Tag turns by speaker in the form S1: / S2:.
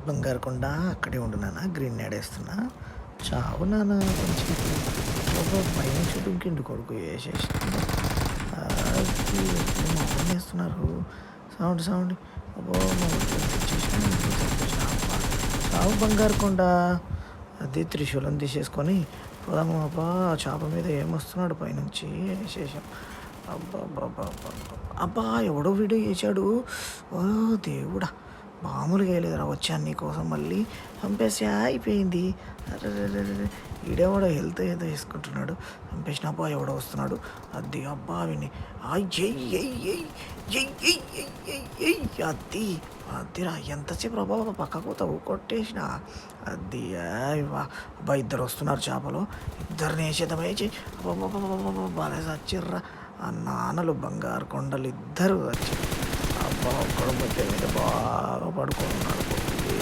S1: బంగారు కొండ అక్కడే ఉండు నాన్న. గ్రీన్ యాడేస్తున్నా. చావు నాన్న కొంచెం. అబ్బా! పైనుంచి దుంకిండు కొడుకు ఏసేసిండు. అది మా వోళ్ళేస్తున్నారు. సౌండ్. అబ్బో! మా వోళ్ళు తెచ్చేసినా అబ్బా! చావు బంగారు కొండ. అది త్రిశూలం తీసేసుకొని పోదాము. అబ్బా! చాప మీద ఏమొస్తున్నాడు పైనుంచి ఏసేసాం. అబ్బబ్బబ్బబ్బబ్బా! అబ్బా! ఎవడో వీడియో చేశాడు. ఓ దేవుడా! మామూలుగా వేయలేదురా. వచ్చాను నీకోసం మళ్ళీ చంపేసా అయిపోయింది. అరెరెరెరె! ఈడెవడో హెల్త్ ఏదో వేసుకుంటున్నాడు. చంపేసిన అబ్బా! ఎవడో వస్తున్నాడు. అది అబ్బా! విని అది అదిరా ఎంతసేపు రా బాబా పక్కకు పోతావు కొట్టేసిన. అది అబ్బా! ఇద్దరు వస్తున్నారు చేపలు. ఇద్దరిని వేసేద్దాం వేసి అబ్బా! బాగా చచ్చిర్రా. ఆ నాన్నలు బంగారు కొండలు ఇద్దరు వచ్చి అబ్బా! ఒక్కడు బొట్టే మీద బాగా పడుకున్నాడు.